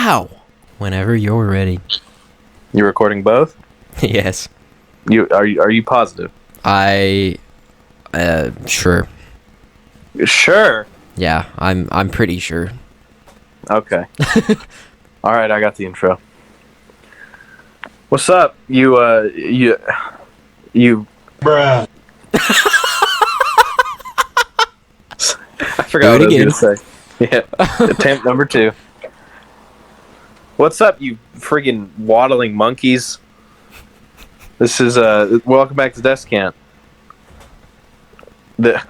Now, whenever you're ready. You recording both? Yes. Are you positive? Sure. Sure. Yeah, I'm pretty sure. Okay. All right, I got the intro. What's up? You. Bruh. I forgot what I was again. gonna say. Yeah. Attempt number 2. What's up, you friggin' waddling monkeys? This is welcome back to Descant. This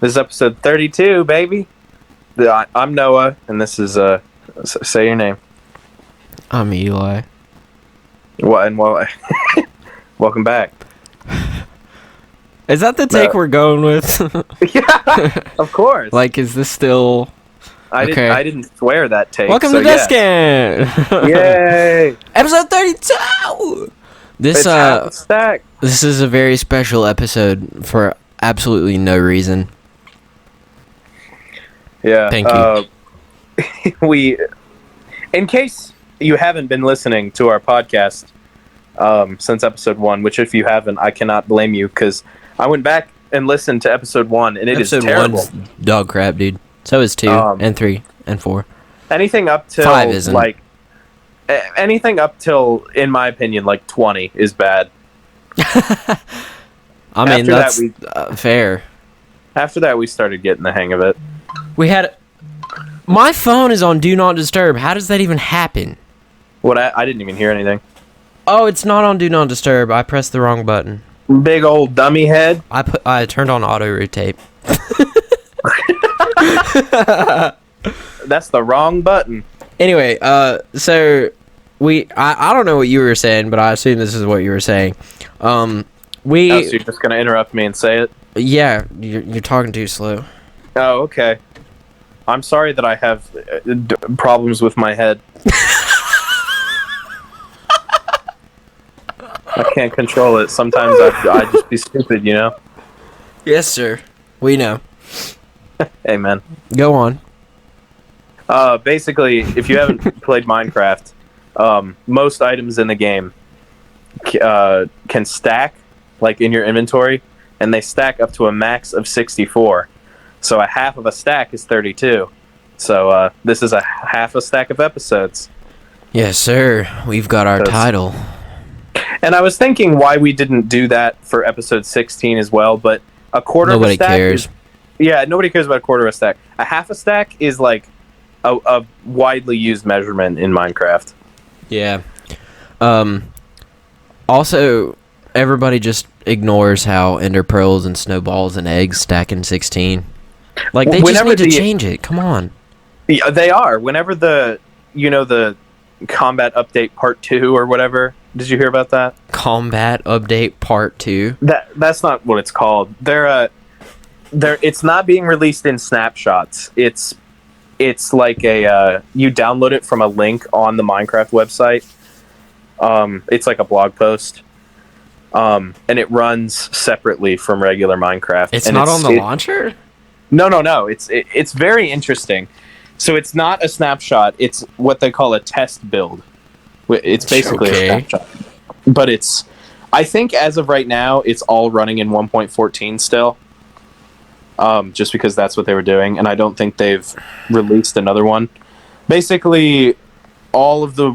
is episode 32, baby. I'm Noah, and this is say your name. I'm Eli. What? Welcome back. Is that the take we're going with? Yeah, of course. Like, is this still... I didn't swear that take. Welcome so to Descant! Yay! Episode 32! It's half a stack. This is a very special episode for absolutely no reason. Yeah. Thank you. In case you haven't been listening to our podcast since episode 1, which if you haven't, I cannot blame you, because I went back and listened to episode 1, and it is terrible. Episode 1's dog crap, dude. So is 2, and 3, and 4. Anything up till 5 isn't. Anything up till, in my opinion, like 20 is bad. I mean, that's fair. After that, we started getting the hang of it. We had... My phone is on Do Not Disturb. How does that even happen? What? I didn't even hear anything. Oh, it's not on Do Not Disturb. I pressed the wrong button. Big old dummy head. I turned on auto rotate. That's the wrong button. Anyway, so I don't know what you were saying, but I assume this is what you were saying. So you're just gonna interrupt me and say it? Yeah, you're talking too slow. Oh, okay. I'm sorry that I have problems with my head. I can't control it. Sometimes I just be stupid, you know? Yes, sir. We know. Amen. Go on. Basically, if you haven't played Minecraft, most items in the game can stack, like in your inventory, and they stack up to a max of 64. So a half of a stack is 32. So this is a half a stack of episodes. Yes, sir. We've got our title. And I was thinking why we didn't do that for episode 16 as well, but a quarter of a stack... Nobody cares. Yeah, nobody cares about a quarter of a stack. A half a stack is like a widely used measurement in Minecraft. Yeah. Also, everybody just ignores how ender pearls and snowballs and eggs stack in 16. Like, they just need to change it. Come on. Yeah, they are. Whenever the combat update part 2 or whatever, did you hear about that? Combat update part 2? That's not what it's called. It's not being released in snapshots. It's like you download it from a link on the Minecraft website. It's like a blog post. And it runs separately from regular Minecraft. It's not on the launcher? No. It's very interesting. So it's not a snapshot. It's what they call a test build. It's basically a snapshot. But I think as of right now, it's all running in 1.14 still. Just because that's what they were doing. And I don't think they've released another one. Basically, all of the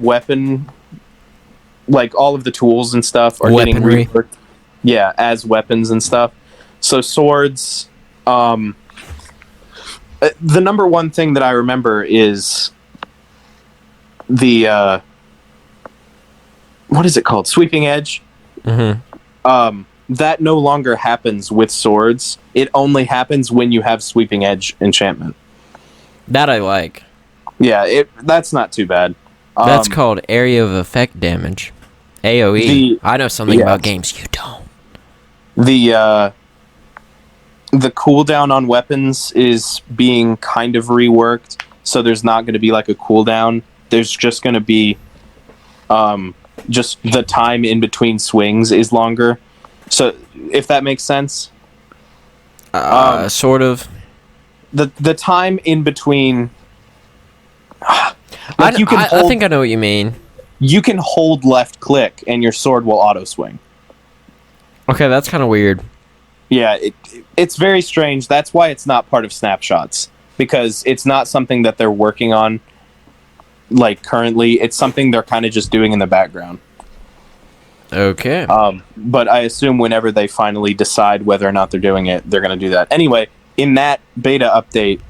all of the tools and stuff are getting reworked. Yeah, as weapons and stuff. So swords... the number one thing that I remember is the what is it called? Sweeping edge. Mm-hmm. That no longer happens with swords. It only happens when you have sweeping edge enchantment. That I like. Yeah, that's not too bad. That's called area of effect damage. AoE. I know something about games. You don't. The cooldown on weapons is being kind of reworked, so there's not going to be like a cooldown. There's just going to be just the time in between swings is longer. So if that makes sense, sort of. The time in between. I Like, I think I know what you mean. You can hold left click and your sword will auto swing. Okay, that's kind of weird. Yeah, it's very strange. That's why it's not part of snapshots, because it's not something that they're working on like currently. It's something they're kind of just doing in the background. Okay. But I assume whenever they finally decide whether or not they're doing it, they're going to do that. Anyway, in that beta update,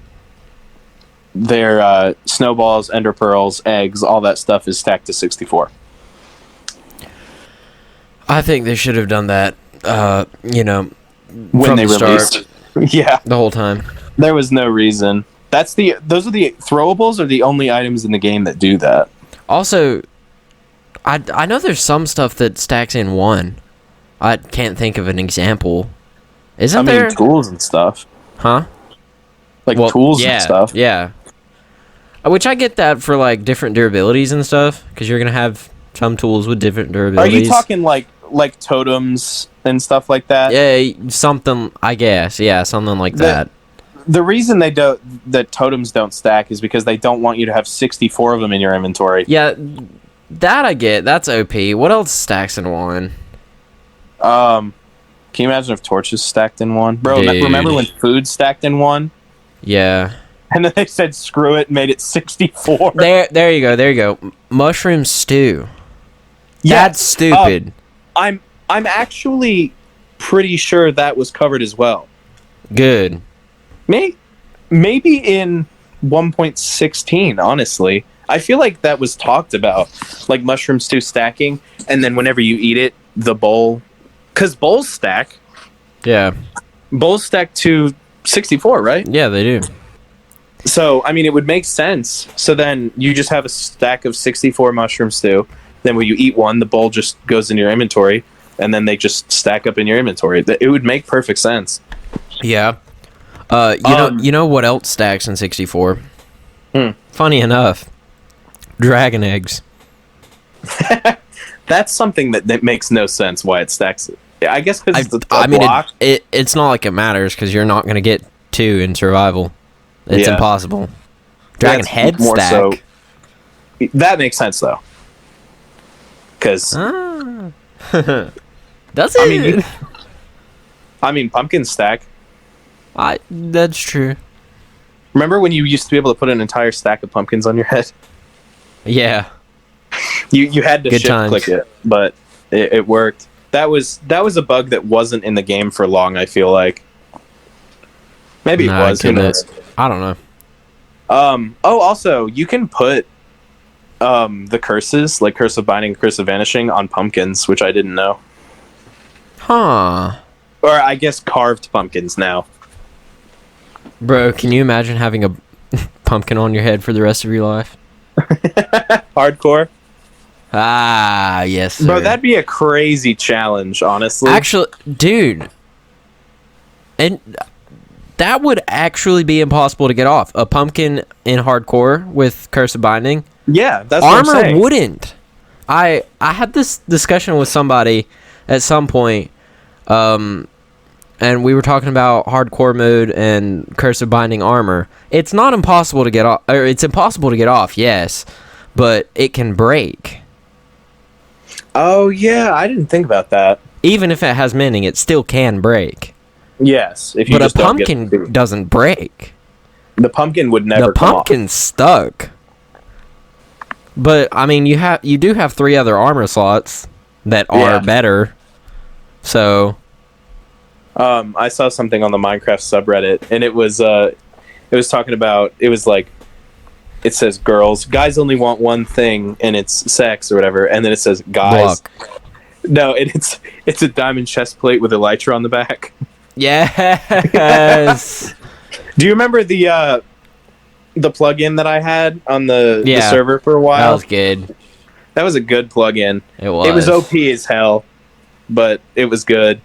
their snowballs, ender pearls, eggs, all that stuff is stacked to 64. I think they should have done that, When they released. Yeah. The whole time. There was no reason. Those are the throwables are the only items in the game that do that. Also, I know there's some stuff that stacks in one. I can't think of an example. Isn't there? Tools and stuff. Huh? Tools and stuff. Yeah. Which I get that for like different durabilities and stuff, because you're gonna have some tools with different durabilities. Are you talking like totems and stuff like that? Yeah, something. I guess. Yeah, something like that. The reason that totems don't stack is because they don't want you to have 64 of them in your inventory. Yeah, that I get. That's OP. What else stacks in one? Can you imagine if torches stacked in one? Bro, Dude. Remember when food stacked in one? Yeah. And then they said screw it and made it 64. There you go. Mushroom stew. Yeah. That's stupid. I'm actually pretty sure that was covered as well. Good. Maybe in 1.16, honestly. I feel like that was talked about, like mushroom stew stacking, and then whenever you eat it, the bowl, because bowls stack. Yeah. Bowls stack to 64, right? Yeah, they do. So, I mean, it would make sense. So then you just have a stack of 64 mushroom stew. Then when you eat one, the bowl just goes in your inventory, and then they just stack up in your inventory. It would make perfect sense. Yeah. You know what else stacks in 64? Funny enough, dragon eggs. That's something that makes no sense why it stacks. I guess because it's not like it matters, because you're not going to get 2 in survival. It's impossible. Dragon head stack. So, that makes sense, though. Because... Does it? I mean, pumpkin stack. That's true. Remember when you used to be able to put an entire stack of pumpkins on your head? Yeah. You had to Good shift times. click it, but it worked. That was a bug that wasn't in the game for long, I feel like. Maybe it was. Who knows? I don't know. Also, you can put the curses, like Curse of Binding, Curse of Vanishing, on pumpkins, which I didn't know. Huh. Or I guess carved pumpkins now. Bro, can you imagine having a pumpkin on your head for the rest of your life? Hardcore. Ah, yes, sir. Bro, that'd be a crazy challenge, honestly. Actually, dude, and that would actually be impossible to get off. A pumpkin in hardcore with Curse of Binding. Yeah, that's what I'm saying. Armor wouldn't. I had this discussion with somebody at some point, and we were talking about hardcore mode and Curse of Binding armor. It's not impossible to get off, or it's impossible to get off, yes, but it can break. Oh, yeah, I didn't think about that. Even if it has mending, it still can break. Yes, if you but just a pumpkin doesn't break. The pumpkin would never come off. The pumpkin's stuck. But I mean, you do have 3 other armor slots that are better. So, I saw something on the Minecraft subreddit, and it was talking about, it was like, it says guys only want one thing, and it's sex or whatever, and then it says guys. Block. No, it's a diamond chest plate with elytra on the back. Yes. Do you remember the plugin that I had on the server for a while? That was good. That was a good plugin. It was. It was OP as hell, but it was good.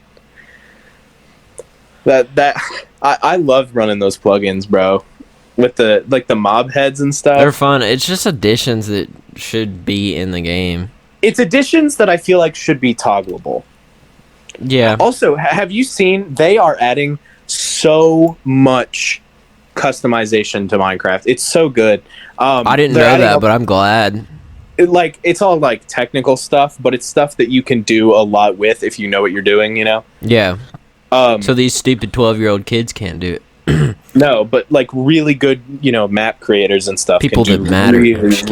I loved running those plugins, bro. With the mob heads and stuff. They're fun. It's just additions that should be in the game. It's additions that I feel like should be toggleable. Yeah. Also, have you seen they are adding so much customization to Minecraft. It's so good. I didn't know that, but I'm glad. It's all like technical stuff, but it's stuff that you can do a lot with if you know what you're doing, you know? Yeah. So these stupid 12-year-old kids can't do it. No, but like really good, map creators and stuff People can do that matter.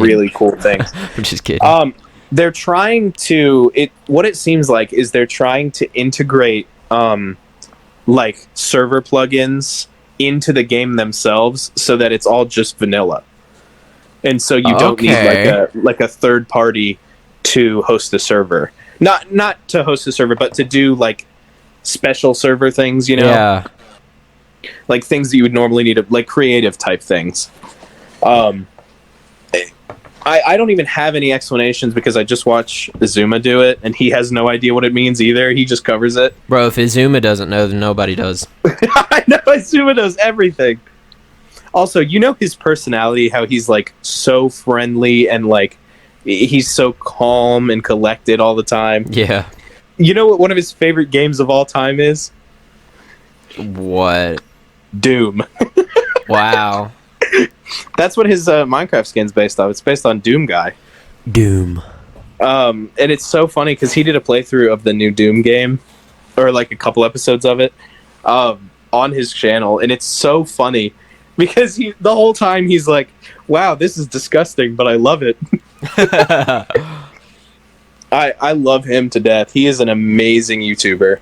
really cool things. I'm just kidding. They're trying to what it seems like is they're trying to integrate like server plugins into the game themselves so that it's all just vanilla. And so you don't need like a third party to host a server. Not to host a server, but to do like special server things, Yeah. Like things that you would normally need, like creative type things. I don't even have any explanations because I just watch Izuma do it, and he has no idea what it means either. He just covers it. Bro, if Izuma doesn't know, then nobody does. I know Izuma knows everything. Also, his personality, how he's like so friendly and like he's so calm and collected all the time. Yeah. You know what one of his favorite games of all time is? What? Doom. Wow. That's what his Minecraft skin's based on. It's based on Doom Guy. Doom. And it's so funny because he did a playthrough of the new Doom game, or like a couple episodes of it, on his channel, and it's so funny because the whole time he's like, "Wow, this is disgusting, but I love it." I love him to death. He is an amazing YouTuber.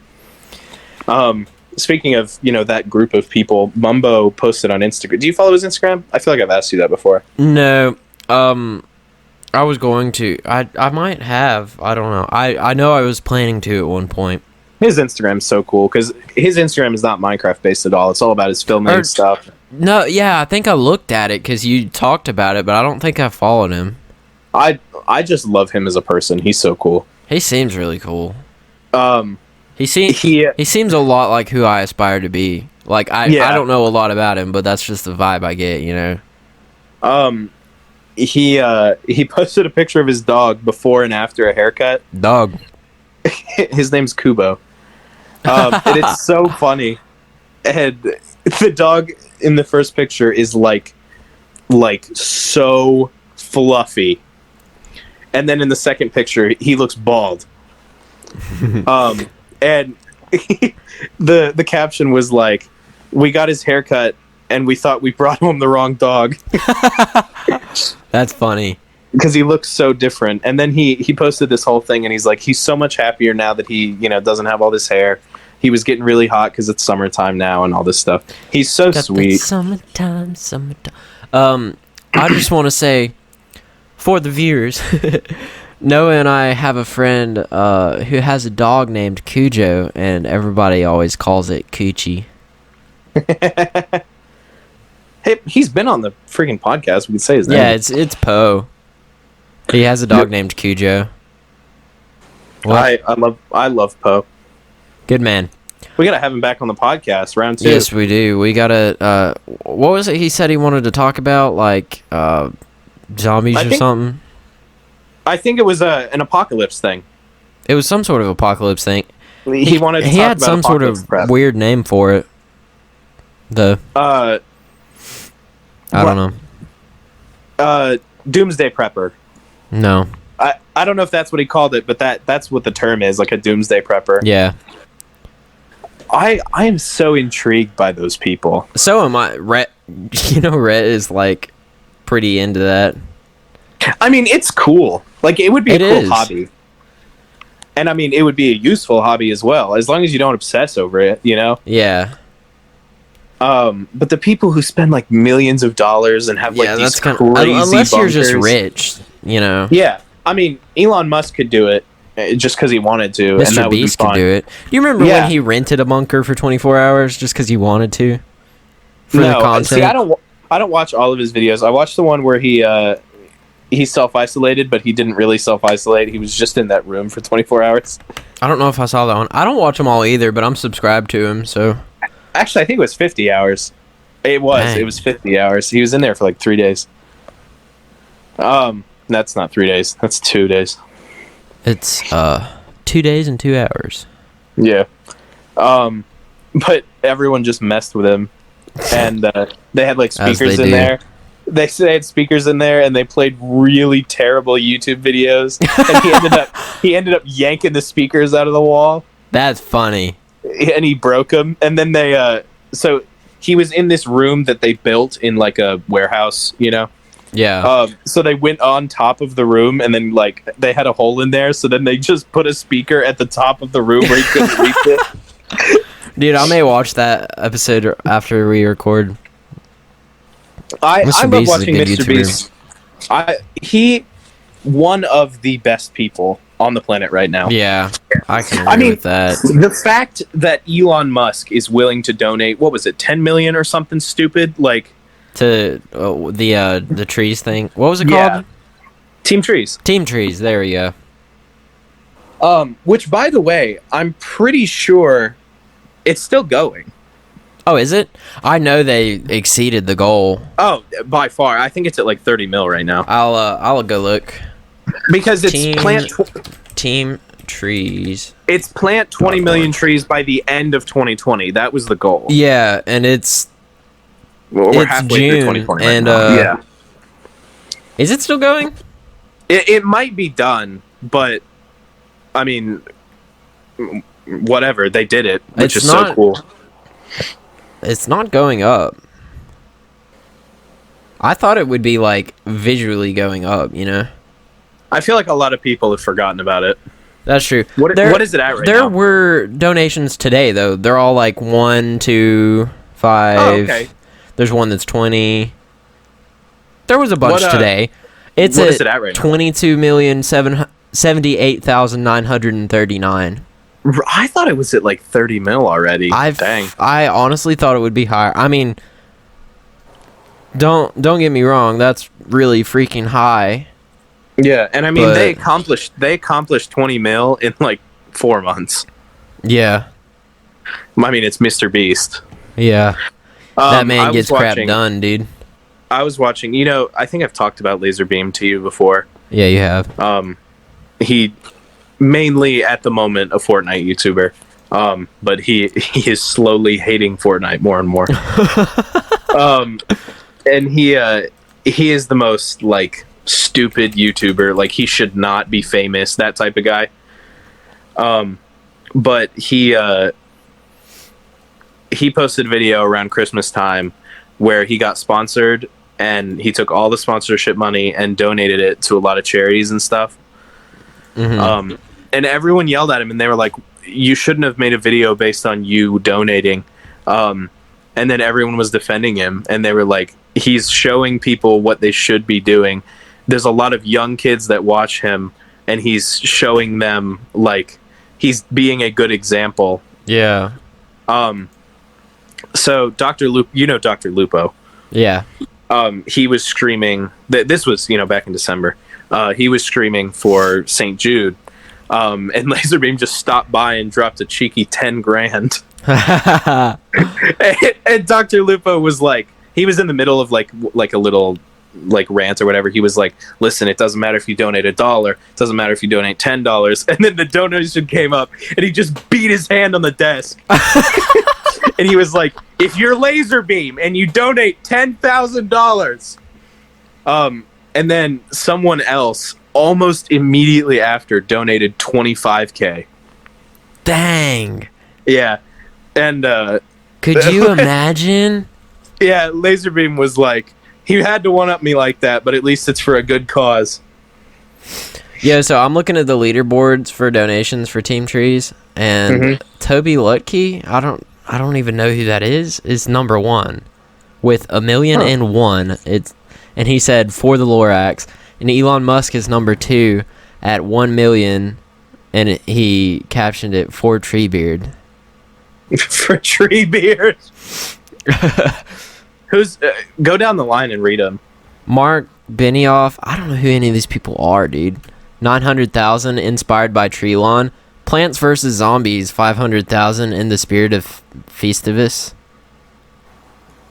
Speaking of, that group of people, Mumbo posted on Instagram. Do you follow his Instagram? I feel like I've asked you that before. No. I was going to. I might have. I don't know. I know I was planning to at one point. His Instagram's so cool because his Instagram is not Minecraft based at all. It's all about his filming stuff. No, yeah, I think I looked at it because you talked about it, but I don't think I followed him. I just love him as a person. He's so cool. He seems really cool. He seems a lot like who I aspire to be. Like I don't know a lot about him, but that's just the vibe I get, He posted a picture of his dog before and after a haircut. Dog. His name's Kubo. And it's so funny. And the dog in the first picture is like so fluffy. And then in the second picture, he looks bald. And the caption was like, "We got his haircut and we thought we brought him the wrong dog." That's funny. Because he looks so different. And then he posted this whole thing and he's like, he's so much happier now that he, doesn't have all this hair. He was getting really hot because it's summertime now and all this stuff. He's so sweet. Summertime. I just want to say, for the viewers, Noah and I have a friend who has a dog named Cujo, and everybody always calls it Coochie. Hey, he's been on the freaking podcast. We can say his name. Yeah, it's Poe. He has a dog named Cujo. What? I love Poe. Good man. We gotta have him back on the podcast, round 2. Yes, we do. We gotta. What was it he said he wanted to talk about? Like zombies or something. I think it was an apocalypse thing. It was some sort of apocalypse thing. He wanted. He had some sort of weird name for it. I don't know. Doomsday Prepper. No. I don't know if that's what he called it, but that's what the term is, like a Doomsday Prepper. Yeah. I am so intrigued by those people. So am I. Rhett is like pretty into that. I mean, it's cool. Like, it would be a cool hobby. And I mean, it would be a useful hobby as well, as long as you don't obsess over it, Yeah. But the people who spend like millions of dollars and have like these crazy unless bunkers, you're just rich, Yeah, I mean, Elon Musk could do it just because he wanted to. Mr. And that Beast could do it. Do you remember when he rented a bunker for 24 hours just because he wanted to? For the content? See, I don't watch all of his videos. I watched the one where he self-isolated, but he didn't really self-isolate. He was just in that room for 24 hours. I don't know if I saw that one. I don't watch them all either, but I'm subscribed to him, so... Actually, I think it was 50 hours. It was 50 hours. He was in there for like 3 days. That's not 3 days. That's 2 days. It's 2 days and 2 hours. Yeah. But everyone just messed with him. and they had like As speakers they in do. there. They had speakers in there, and they played really terrible YouTube videos. And he ended up yanking the speakers out of the wall, That's funny. and he broke them. And then so he was in this room that they built in like a warehouse, you know. Yeah. So they went on top of the room, and then like they had a hole in there. So then they just put a speaker at the top of the room where he couldn't reach it. Dude, I may watch that episode after we record. I Mr. love Beast is a watching good Mr. YouTuber. Beast. He one of the best people on the planet right now. Yeah, I can agree with that. The fact that Elon Musk is willing to donate, what was it, 10 million or something stupid, like To the trees thing. What was it Yeah. called? Team Trees. Team Trees. There we go. Which, by the way, I'm pretty sure it's still going. Oh, is it? I know they exceeded the goal. Oh, by far. I think it's at like 30 mil right now. I'll go look. Because it's Team Trees. It's plant 20 million trees by the end of 2020. That was the goal. Yeah, and it's We're it's halfway June, through 2020 and right now. Yeah. is it still going? It might be done, but I mean, whatever. They did it, which It's is so not- cool. It's not going up. I thought it would be like visually going up, you know? I feel like a lot of people have forgotten about it. That's true. What is it at right There now? were donations today though. They're all like 1, 2, 5. Oh, okay. There's one that's 20. There was a bunch What, today. It's what is it at right now? 22,78,939. I thought it was at like 30 mil already. Dang. I honestly thought it would be higher. I mean, don't get me wrong. That's really freaking high. Yeah, and I mean But- they accomplished 20 mil in like 4 months. Yeah, I mean, it's Mr. Beast. yeah. That I man was gets crap watching- done, dude. I was watching. You know, I think I've talked about Laserbeam to you before. Yeah, you have. He mainly at the moment a Fortnite YouTuber, but he is slowly hating Fortnite more and more. And he is the most like stupid YouTuber. Like he should not be famous. That type of guy. But he posted a video around Christmas time where he got sponsored, and he took all the sponsorship money and donated it to a lot of charities and stuff. Mhm. And everyone yelled at him, and they were like, "You shouldn't have made a video based on you donating." And then everyone was defending him, and they were like, "He's showing people what they should be doing." There's a lot of young kids that watch him, and he's showing them like he's being a good example. Yeah, So Dr. Dr. Lupo. yeah. He was screaming that this was, back in December. He was screaming for St. Jude. And Laserbeam just stopped by and dropped a cheeky 10 grand. And Dr. Lupo was like, he was in the middle of like a little like rant or whatever. He was like, "Listen, it doesn't matter if you donate $1. It doesn't matter if you donate $10. And then the donation came up, and he just beat his hand on the desk. And he was like, "If you're Laserbeam and you donate $10,000," and then someone else almost immediately after donated $25K. Dang. Yeah, and Could you imagine? yeah, Laserbeam was like, he had to one-up me like that, but at least it's for a good cause. Yeah, so I'm looking at the leaderboards for donations for Team Trees, and Toby Lutke, I don't even know who that is number 1 with 1,000,001. And he said for the Lorax, and Elon Musk is number 2 at 1 million, and he captioned it for Treebeard. For Treebeard. Who's go down the line and read them. Mark Benioff, I don't know who any of these people are, dude. 900,000 inspired by Treelon. Plants vs. Zombies, 500,000 in the spirit of Festivus.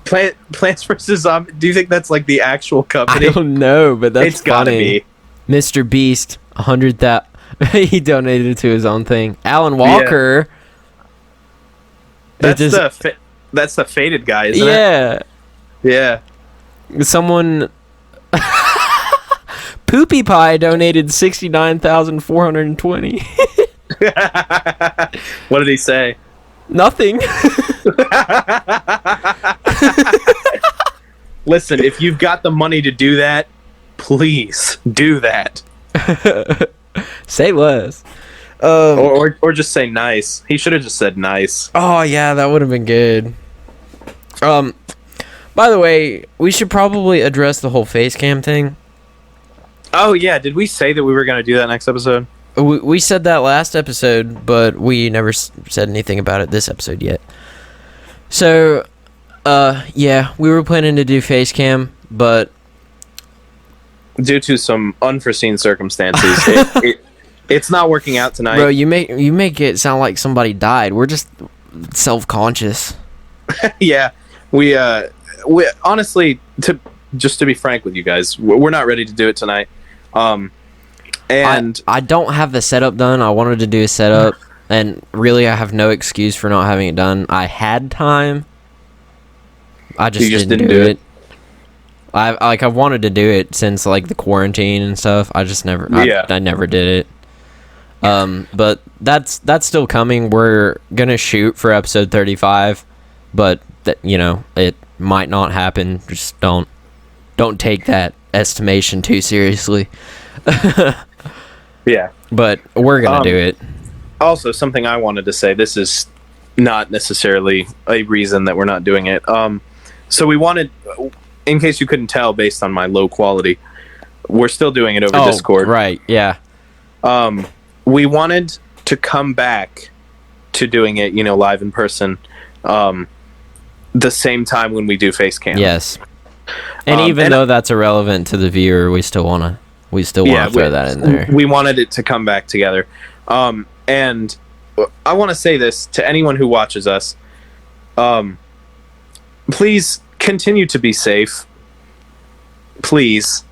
Plants vs. Zombies. Do you think that's like the actual company? I don't know, but that's It's gotta funny. be. Mr. Beast, 100,000. He donated to his own thing. Alan Walker. That's that's the faded guy, isn't it? Yeah. Yeah. Someone Poopy Pie donated 69,420. What did he say? Nothing. Listen, if you've got the money to do that, please do that. Say less. Or just say nice. He should have just said nice. Oh yeah, that would have been good. By the way, we should probably address the whole face cam thing. Oh yeah, did we say that we were going to do that next episode? We said that last episode, but we never said anything about it this episode yet. So, yeah, we were planning to do face cam, but due to some unforeseen circumstances, it's not working out tonight. Bro, you make it sound like somebody died. We're just self-conscious. Yeah, we honestly, to be frank with you guys, we're not ready to do it tonight. And I don't have the setup done. I wanted to do a setup, and really, I have no excuse for not having it done. I had time. I just didn't do it. I've wanted to do it since like the quarantine and stuff. I just never. I never did it. But that's still coming. We're gonna shoot for episode 35, but it might not happen. Just don't take that estimation too seriously. Yeah, but we're gonna do it. Also, something I wanted to say. This is not necessarily a reason that we're not doing it. So we wanted, in case you couldn't tell, based on my low quality, we're still doing it over Discord. Right? Yeah. We wanted to come back to doing it, live in person, the same time when we do face cam. Yes. And even though that's irrelevant to the viewer, we still want to throw that in there. We wanted it to come back together. And I want to say this to anyone who watches us. Please continue to be safe. Please.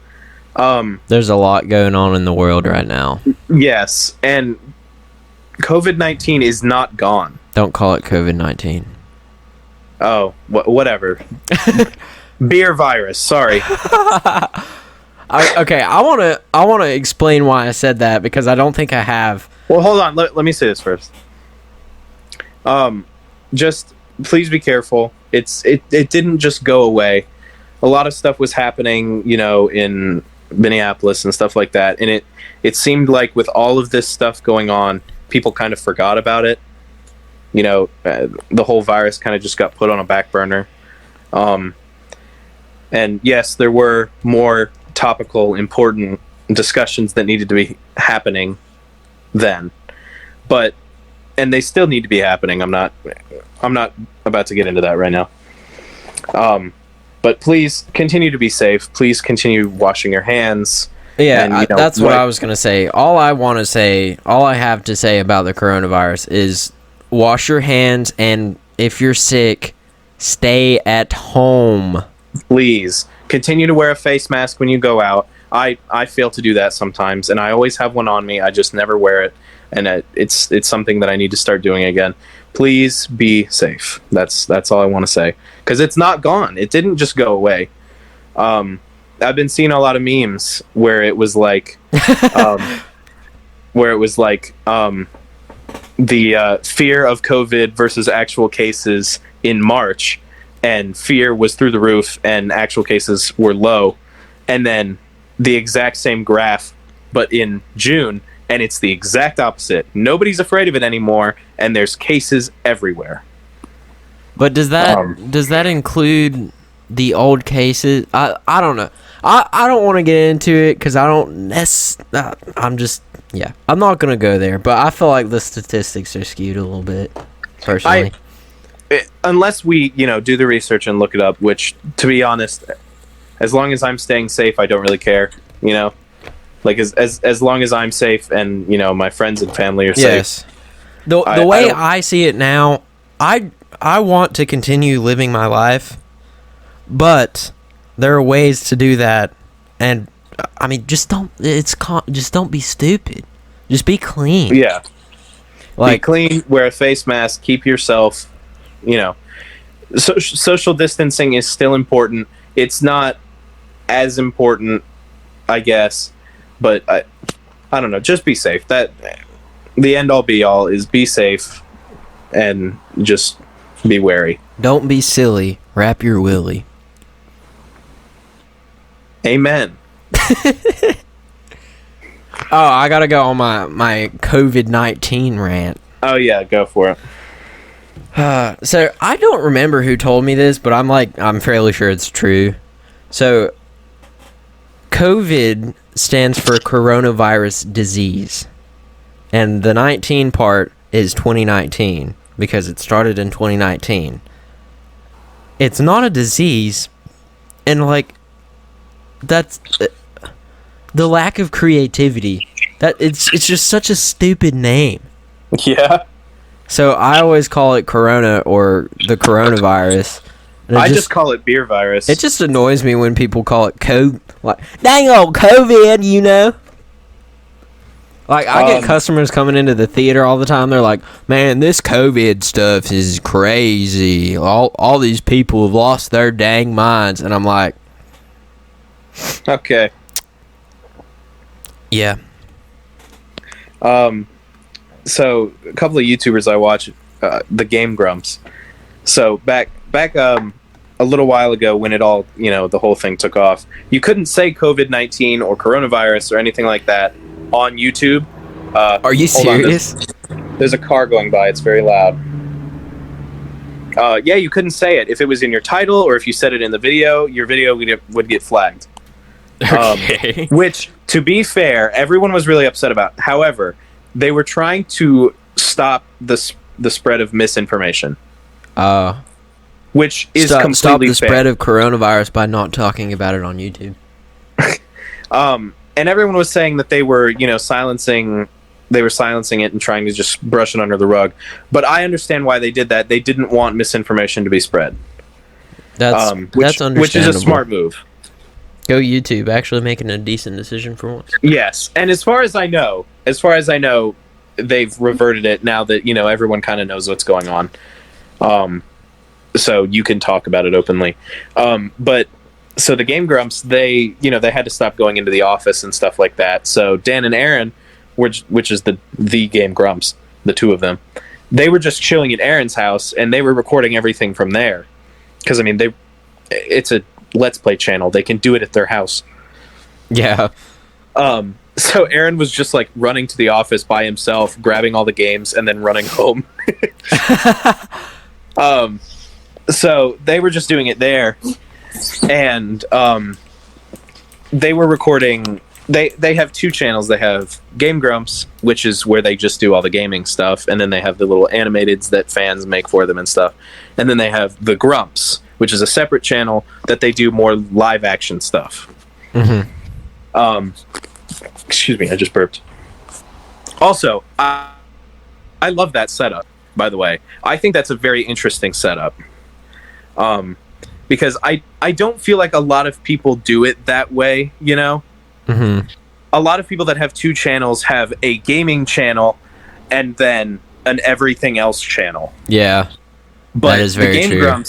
There's a lot going on in the world right now. Yes, and COVID-19 is not gone. Don't call it COVID-19. Oh, whatever. Beer virus. Sorry. Okay, I want to explain why I said that, because I don't think I have. Well, hold on. Let me say this first. Just please be careful. It didn't just go away. A lot of stuff was happening, in Minneapolis and stuff like that, and it seemed like with all of this stuff going on, people kind of forgot about it. The whole virus kind of just got put on a back burner. And yes, there were more topical, important discussions that needed to be happening then, and they still need to be happening. I'm not about to get into that right now. But please continue to be safe. Please continue washing your hands. Yeah, and, that's what I was going to say. All I have to say about the coronavirus is wash your hands, and if you're sick, stay at home. Please continue to wear a face mask when you go out. I fail to do that sometimes, and I always have one on me. I just never wear it, and it's something that I need to start doing again. Please be safe. That's all I want to say, because it's not gone. It didn't just go away. I've been seeing a lot of memes where it was like, the fear of COVID versus actual cases in March, and fear was through the roof and actual cases were low, and then the exact same graph but in June, and it's the exact opposite. Nobody's afraid of it anymore, and there's cases everywhere. But does that include the old cases? I don't know. I don't want to get into it because I'm not gonna go there, but I feel like the statistics are skewed a little bit, personally. Unless we do the research and look it up, which, to be honest, as long as I'm staying safe, I don't really care. Like as long as I'm safe and my friends and family are safe. Yes. The way I see it now, I want to continue living my life, but there are ways to do that, and I mean, just don't be stupid. Just be clean. Yeah. Be clean, wear a face mask, keep yourself, social distancing is still important. It's not as important, I guess, but I don't know. Just be safe. That the end all be all is be safe and just be wary. Don't be silly. Wrap your willy. Amen. Oh, I gotta go on my COVID-19 rant. Oh yeah, go for it. So I don't remember who told me this, but I'm fairly sure it's true. So COVID stands for coronavirus disease, and the 19 part is 2019 because it started in 2019. It's not a disease, and like that's the lack of creativity. That it's just such a stupid name. Yeah. So I always call it corona or the coronavirus. I just call it beer virus. It just annoys me when people call it like dang old COVID, you know. Like I get customers coming into the theater all the time. They're like, "Man, this COVID stuff is crazy. All these people have lost their dang minds." And I'm like, okay. Yeah. So a couple of YouTubers I watch, the Game Grumps. So back a little while ago when it all, the whole thing took off, you couldn't say COVID-19 or coronavirus or anything like that on YouTube. Are you serious? There's a car going by. It's very loud. Yeah, you couldn't say it if it was in your title or if you said it in the video. Your video would get flagged. Okay. Which, to be fair, everyone was really upset about. However, they were trying to stop the spread of misinformation. Which is completely stop the fair. spread of coronavirus by not talking about it on YouTube. And everyone was saying that they were, silencing it and trying to just brush it under the rug. But I understand why they did that. They didn't want misinformation to be spread. That's understandable. Which is a smart move. Go YouTube, actually making a decent decision for once. Yes, and as far as I know, they've reverted it now that everyone kind of knows what's going on. So you can talk about it openly. But so the Game Grumps, they had to stop going into the office and stuff like that. So Dan and Aaron, which is the Game Grumps, the two of them, they were just chilling at Aaron's house and they were recording everything from there. Because it's a Let's Play channel. They can do it at their house. Yeah. So Aaron was just like running to the office by himself, grabbing all the games, and then running home. So they were just doing it there, and they were recording. They have two channels. They have Game Grumps, which is where they just do all the gaming stuff, and then they have the little animateds that fans make for them and stuff, and then they have the Grumps, which is a separate channel that they do more live action stuff. Mm-hmm. Excuse me, I just burped. Also, I love that setup, by the way. I think that's a very interesting setup. Because I don't feel like a lot of people do it that way, Mm-hmm. A lot of people that have two channels have a gaming channel and then an everything else channel. Yeah, but that is very true.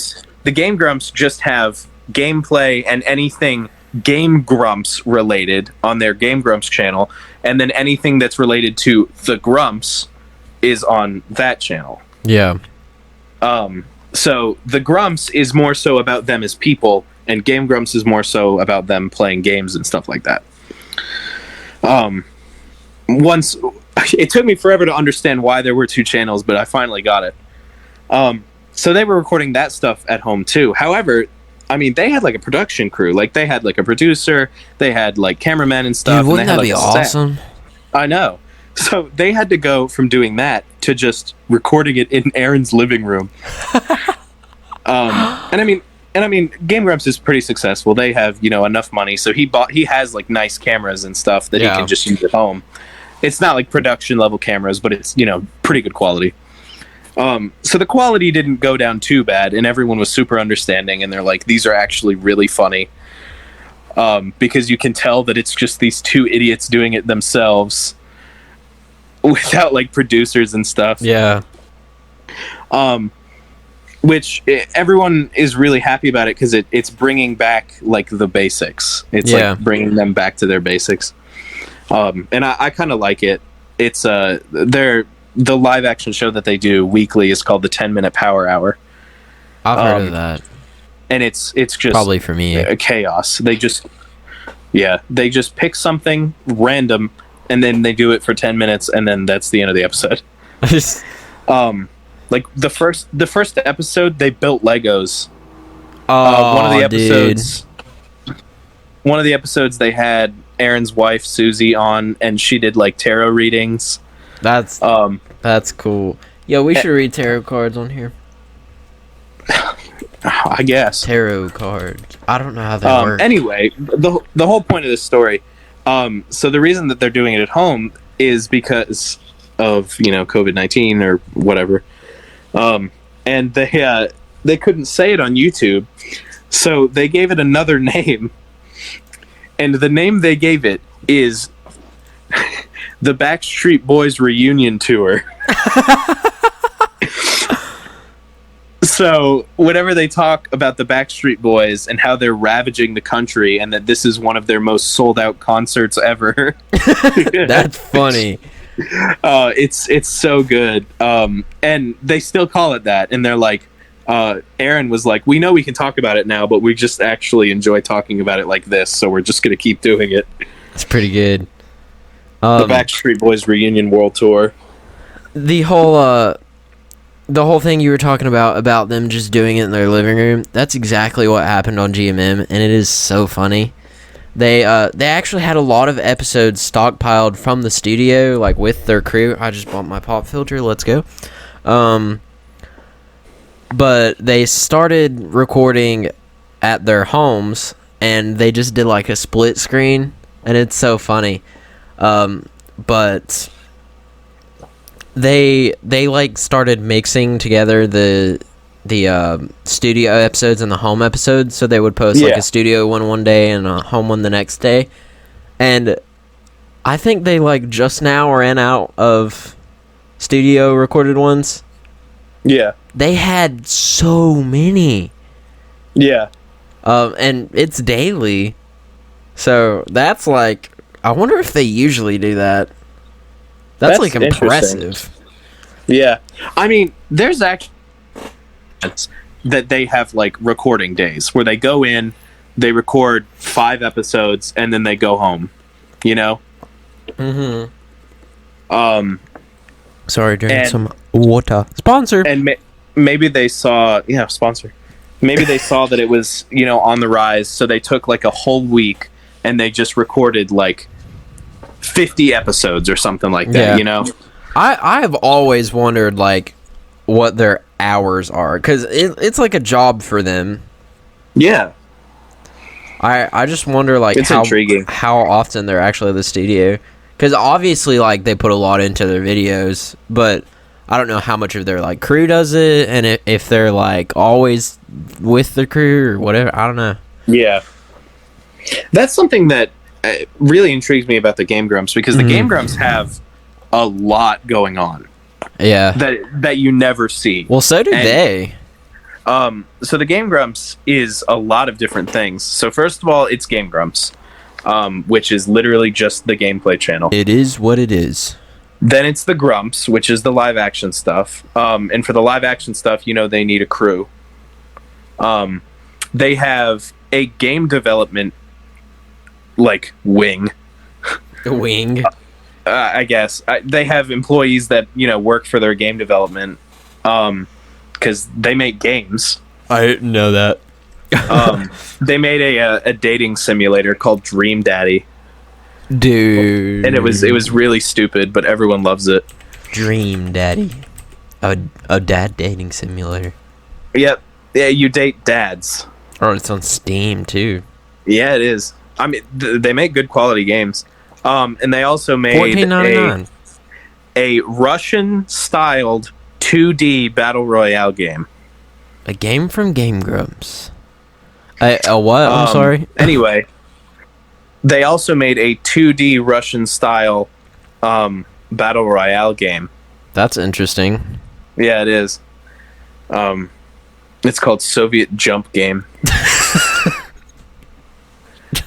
The Game Grumps just have gameplay and anything Game Grumps related on their Game Grumps channel, and then anything that's related to the Grumps is on that channel. Yeah. So the Grumps is more so about them as people, and Game Grumps is more so about them playing games and stuff like that. Once it took me forever to understand why there were two channels, but I finally got it. So they were recording that stuff at home too. However, they had like a production crew. Like they had like a producer, they had like cameramen and stuff. Dude, wouldn't and they that had, be awesome? I know. So they had to go from doing that to just recording it in Aaron's living room. Game Grumps is pretty successful. They have, enough money, so he has like nice cameras and stuff that he can just use at home. It's not like production level cameras, but it's, pretty good quality. So the quality didn't go down too bad, and everyone was super understanding, and they're like, these are actually really funny. Because you can tell that it's just these two idiots doing it themselves without like producers and stuff. Yeah. which everyone is really happy about it because it's bringing back like the basics. It's like bringing them back to their basics. And I kind of like it. It's the live action show that they do weekly is called the 10-minute Power Hour. I've heard of that. And it's just probably for me a chaos. They just pick something random and then they do it for 10 minutes and then that's the end of the episode. Like the first episode they built Legos. One of the episodes they had Aaron's wife Susie on and she did like tarot readings. That's cool. Yo, we should read tarot cards on here. I guess tarot cards. I don't know how they work. Anyway, the whole point of this story. So the reason that they're doing it at home is because of COVID-19 or whatever. And they couldn't say it on YouTube, so they gave it another name, and the name they gave it is the Backstreet Boys Reunion Tour. So whenever they talk about the Backstreet Boys and how they're ravaging the country and that this is one of their most sold out concerts ever. That's funny. It's so good. And they still call it that. And they're like, Aaron was like, we know we can talk about it now, but we just actually enjoy talking about it like this. So we're just going to keep doing it. It's pretty good. The Backstreet Boys Reunion World Tour. The whole thing you were talking about them just doing it in their living room, that's exactly what happened on GMM, and it is so funny. They actually had a lot of episodes stockpiled from the studio, like with their crew. I just bought my pop filter, let's go. But they started recording at their homes, and they just did like a split screen, and it's so funny. But they like started mixing together the studio episodes and the home episodes, so they would post like a studio one day and a home one the next day. And I think they like just now ran out of studio recorded ones. Yeah, they had so many. Yeah. And it's daily, so that's like, I wonder if they usually do that. That's like impressive. Yeah. I mean, there's actually that they have like recording days where they go in, they record 5 episodes, and then they go home. Mm-hmm. Sorry, drink some water. Sponsor. And maybe they saw, sponsor. Maybe they saw that it was, on the rise, so they took like a whole week and they just recorded like 50 episodes or something like that, I have always wondered like what their hours are, because it's like a job for them. Yeah. I just wonder like it's intriguing how often they're actually at the studio, because obviously like they put a lot into their videos, but I don't know how much of their like crew does it, and if they're like always with the crew or whatever. I don't know. Yeah. That's something that really intrigues me about the Game Grumps, because the Game Grumps have a lot going on. Yeah. That you never see. Well, so do they. So the Game Grumps is a lot of different things. So first of all, it's Game Grumps, which is literally just the gameplay channel. It is what it is. Then it's the Grumps, which is the live action stuff. And for the live action stuff, they need a crew. They have a game development like wing. A wing. I guess they have employees that work for their game development, because they make games. I didn't know that. They made a dating simulator called Dream Daddy, dude, and it was really stupid, but everyone loves it. Dream Daddy, a dad dating simulator. Yep, yeah, you date dads. Oh, it's on Steam too. Yeah, it is. I mean, they make good quality games. And they also made a Russian-styled 2D Battle Royale game. A game from Game Grumps. A what? I'm sorry. Anyway, they also made a 2D Russian-style Battle Royale game. That's interesting. Yeah, it is. It's called Soviet Jump Game.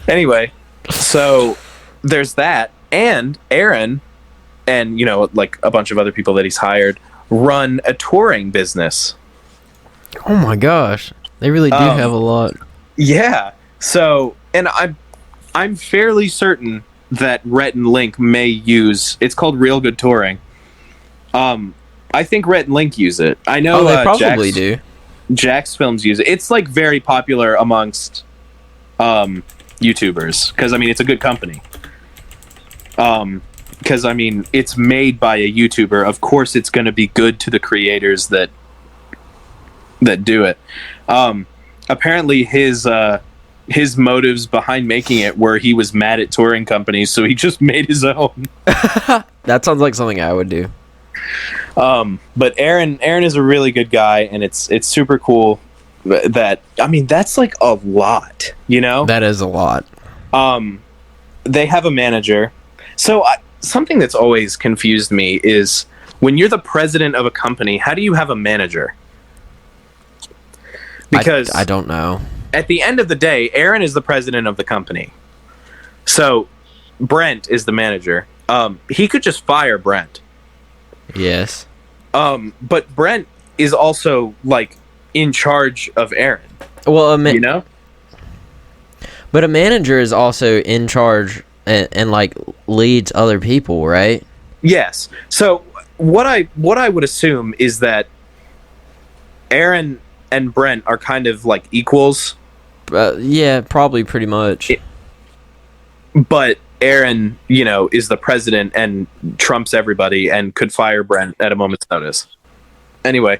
Anyway, so there's that, and Aaron and like a bunch of other people that he's hired run a touring business. Oh my gosh, they really do have a lot. Yeah. So, and I'm fairly certain that Rhett and Link may use. It's called Real Good Touring. I think Rhett and Link use it. I know they probably do. Jack's Films use it. It's like very popular amongst YouTubers because I mean it's a good company. Because I mean it's made by a YouTuber. Of course, it's going to be good to the creators that do it. Apparently, his motives behind making it were he was mad at touring companies, so he just made his own. That sounds like something I would do. But Aaron is a really good guy, and it's super cool. That I mean, that's like a lot, That is a lot. They have a manager. So something that's always confused me is when you're the president of a company, how do you have a manager? Because I don't know. At the end of the day, Aaron is the president of the company. So Brent is the manager. He could just fire Brent. Yes. But Brent is also like in charge of Aaron. Well, but a manager is also in charge and like leads other people, right? Yes. So what I would assume is that Aaron and Brent are kind of like equals. Yeah, probably pretty much. But Aaron, is the president and trumps everybody and could fire Brent at a moment's notice. Anyway,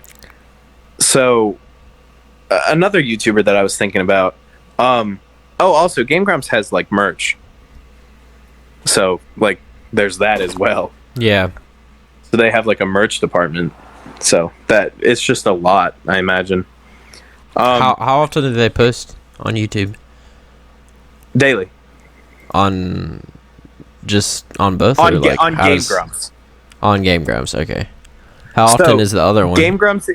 so another YouTuber that I was thinking about. Also, Game Grumps has like merch. So like, there's that as well. Yeah. So they have like a merch department. So that it's just a lot, I imagine. How often do they post on YouTube? Daily. On both? On Game Grumps. On Game Grumps, okay. How often is the other one? Game Grumps.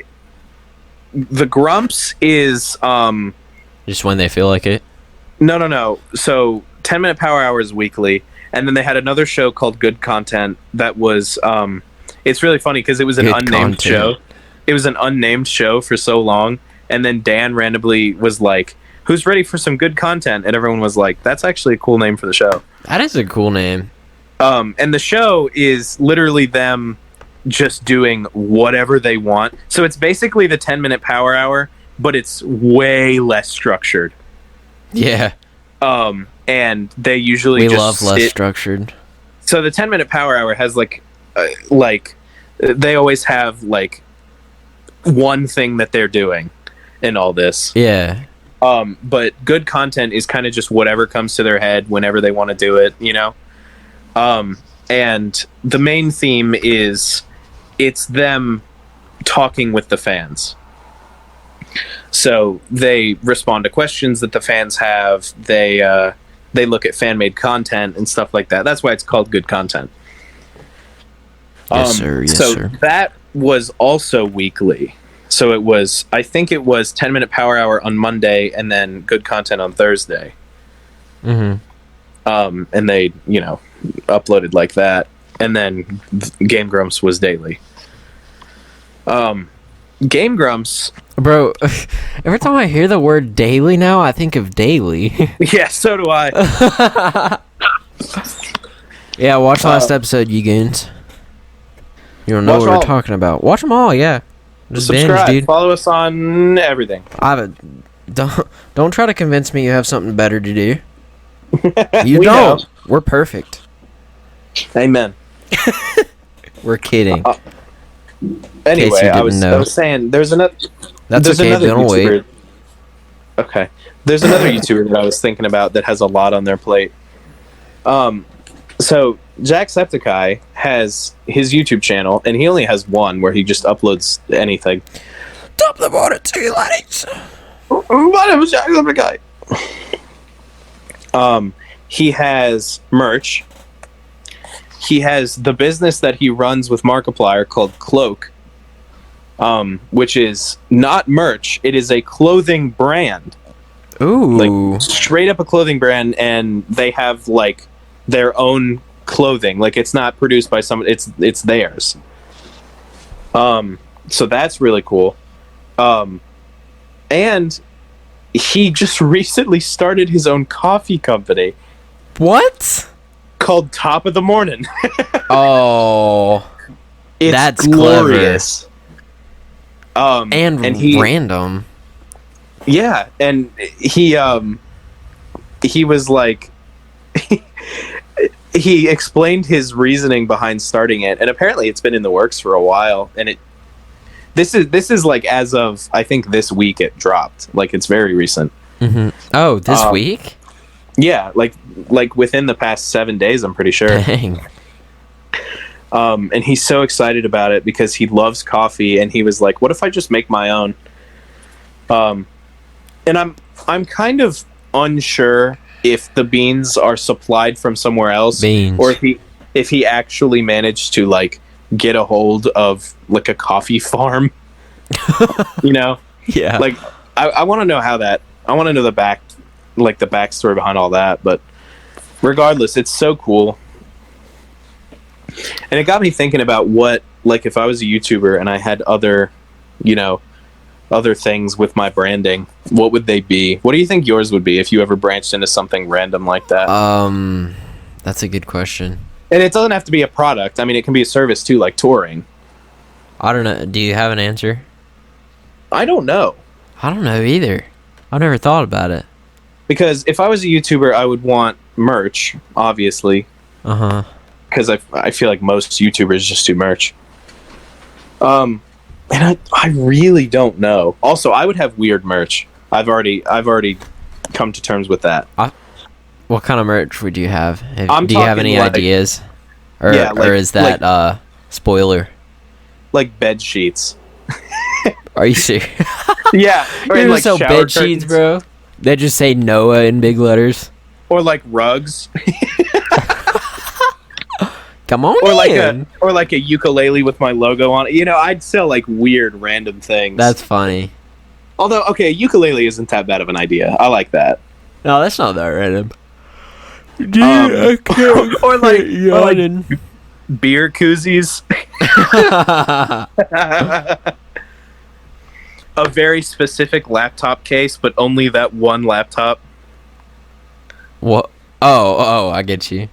The Grumps is just when they feel like it. No. So 10-minute Power Hour is weekly, and then they had another show called Good Content that was it's really funny because it was an unnamed show. It was an unnamed show for so long, and then Dan randomly was like, "Who's ready for some good content?" And everyone was like, "That's actually a cool name for the show." That is a cool name. And the show is literally them just doing whatever they want. So it's basically the 10-minute Power Hour, but it's way less structured. Yeah. And they usually we love less structured. So the 10-minute Power Hour has like they always have like one thing that they're doing in all this. Yeah. But good content is kind of just whatever comes to their head whenever they want to do it, and the main theme is it's them talking with the fans. So they respond to questions that the fans have. They look at fan-made content and stuff like that. That's why it's called good content. Yes, sir. Yes, sir. That was also weekly. So I think it was 10-minute Power Hour on Monday and then good content on Thursday. Mm-hmm. And they, uploaded like that. And then Game Grumps was daily. Game Grumps... Bro, every time I hear the word daily now, I think of daily. Yeah, so do I. Yeah, watch last episode, you goons. You don't know what we're talking about. Watch them all, yeah. Just subscribe, binge, dude. Follow us on everything. Don't try to convince me you have something better to do. You We don't. know. We're perfect. Amen. We're kidding. Anyway, I was saying there's another. That's okay. Don't wait. Okay, there's another YouTuber that I was thinking about that has a lot on their plate. So Jacksepticeye has his YouTube channel, and he only has one where he just uploads anything. Top the water, two ladies. My name is Jacksepticeye. He has merch. He has the business that he runs with Markiplier called Cloak. which is not merch. It is a clothing brand. Ooh. Like straight up a clothing brand, and they have like their own clothing. Like it's not produced by someone, it's theirs. So that's really cool. And he just recently started his own coffee company What? called Top of the Morning. Oh, It's that's glorious. and he random. Yeah, and he was like he explained his reasoning behind starting it, and apparently it's been in the works for a while, and this is like as of I think this week it dropped. Like it's very recent. Mm-hmm. Oh, this week? Yeah, like within the past 7 days, I'm pretty sure. Dang. And he's so excited about it because he loves coffee, and he was like, "What if I just make my own?" And I'm kind of unsure if the beans are supplied from somewhere else, or if he actually managed to like get a hold of like a coffee farm. You know? Yeah. Like I want to know how that. I want to know the backstory behind all that. But regardless, it's so cool. And it got me thinking about what, like, if I was a YouTuber and I had other things with my branding, what would they be? What do you think yours would be if you ever branched into something random like that? That's a good question. And it doesn't have to be a product. I mean, it can be a service too, like touring. I don't know. Do you have an answer? I don't know. I don't know either. I've never thought about it. Because if I was a YouTuber, I would want merch, obviously. Uh-huh. Because I feel like most YouTubers just do merch. And I really don't know. Also, I would have weird merch. I've already come to terms with that. What kind of merch would you have? I'm Do you have any talking like- ideas? Or, Yeah, like- or is that spoiler? Like bed sheets. Are you serious? Yeah. Or You're like so shower bed sheets, curtains. bro. They just say Noah in big letters. Or like rugs. Come on in. Or like a ukulele with my logo on it. You know, I'd sell like weird random things. That's funny. Although, okay, a ukulele isn't that bad of an idea. I like that. No, that's not that random. Or like beer koozies. A very specific laptop case, but only that one laptop. What? Oh, I get you.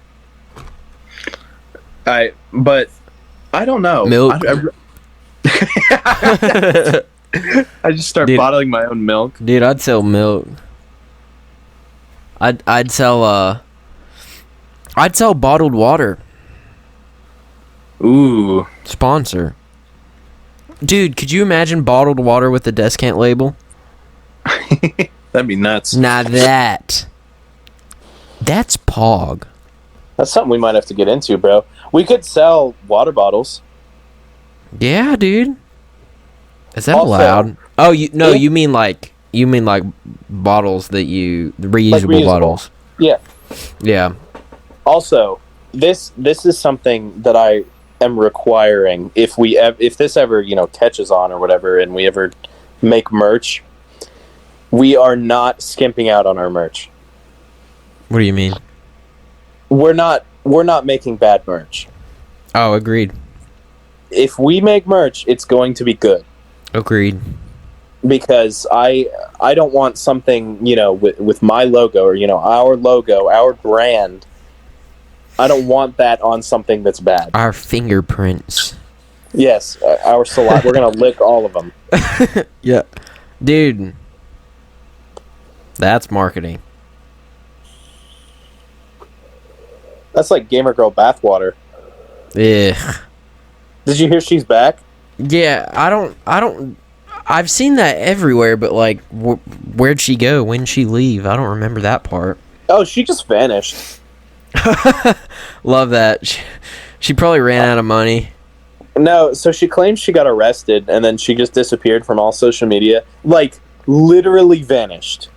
But I don't know. Milk. I just start bottling my own milk. Dude, I'd sell milk. I'd sell bottled water. Ooh. Sponsor. Dude, could you imagine bottled water with the Descant label? That'd be nuts. Now that's pog. That's something we might have to get into, bro. We could sell water bottles. Yeah, dude. Is that Also, allowed? Oh, you mean like bottles that reusable bottles. Yeah. Yeah. Also, this is something that I am requiring if this ever, catches on or whatever, and we ever make merch, we are not skimping out on our merch. What do you mean? We're not making bad merch. Oh, agreed. If we make merch, it's going to be good. Agreed. Because I don't want something, with my logo or, our logo, our brand. I don't want that on something that's bad. Our fingerprints. Yes, our saliva. We're going to lick all of them. Yeah. Dude. That's marketing. That's like Gamer Girl bathwater. Ugh. Did you hear she's back? Yeah, I don't. I've seen that everywhere, but like, where'd she go? When'd she leave? I don't remember that part. Oh, she just vanished. Love that. She probably ran out of money. No, so she claims she got arrested, and then she just disappeared from all social media. Like, literally vanished.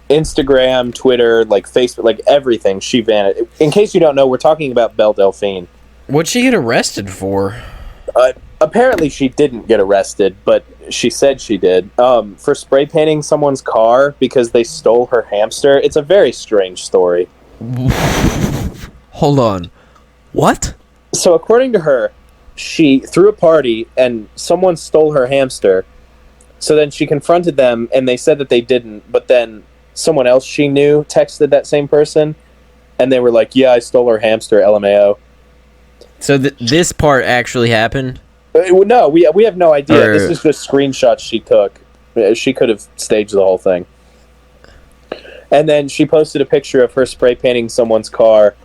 Instagram, Twitter, like Facebook, like everything. She vanished. In case you don't know, we're talking about Belle Delphine. What'd she get arrested for? apparently she didn't get arrested, but she said she did, for spray painting someone's car because they stole her hamster. It's a very strange story. Hold on. What? So according to her, she threw a party and someone stole her hamster. So then she confronted them and they said that they didn't, but then someone else she knew texted that same person and they were like, yeah, I stole her hamster, LMAO. So this part actually happened? No, we have no idea. Or... This is just screenshots she took. She could have staged the whole thing. And then she posted a picture of her spray painting someone's car,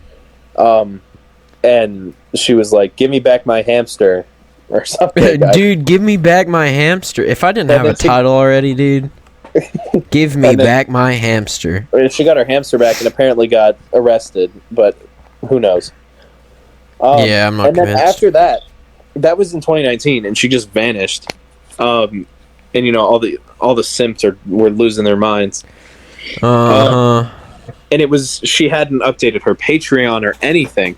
and she was like, give me back my hamster, or something. Dude, give me back my hamster. If I didn't have a title already, dude, give me back my hamster. She got her hamster back and apparently got arrested, but who knows? Yeah, I'm not convinced. And then after that was in 2019, and she just vanished. And you know, all the simps were losing their minds. And it was, she hadn't updated her Patreon or anything.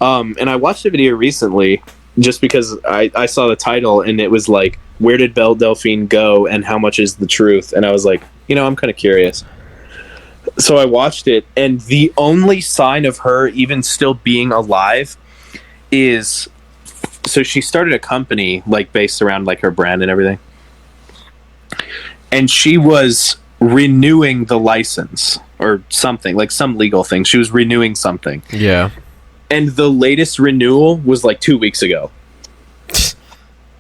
And I watched a video recently just because I saw the title and it was like, where did Belle Delphine go and how much is the truth? And I was like, you know, I'm kind of curious. So I watched it, and the only sign of her even still being alive is, so she started a company like based around like her brand and everything. And she was renewing the license or something, like some legal thing. She was renewing something. Yeah. And the latest renewal was like 2 weeks ago.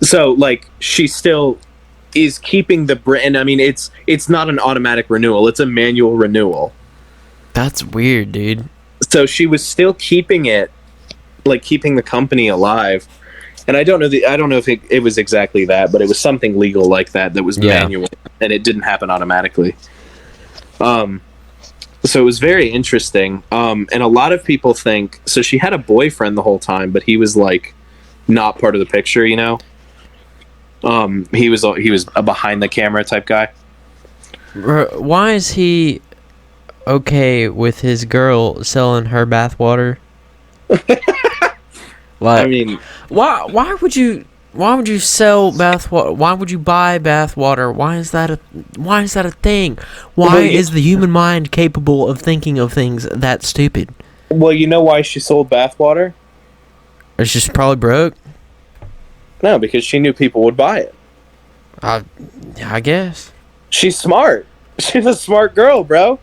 So like she still is keeping the brand. I mean, it's not an automatic renewal. It's a manual renewal. That's weird, dude. So she was still keeping it, like keeping the company alive. And I don't know if it was exactly that, but it was something legal like that was manual, and it didn't happen automatically. So it was very interesting. And a lot of people think, so she had a boyfriend the whole time, but he was like not part of the picture, you know? He was a behind the camera type guy. Why is he okay with his girl selling her bathwater? Like, I mean, why would you sell bathwater? Why would you buy bathwater? Why is that a thing? Why is the human mind capable of thinking of things that stupid? Well, you know why she sold bathwater? It's just probably broke. No, because she knew people would buy it. I guess. She's smart. She's a smart girl, bro.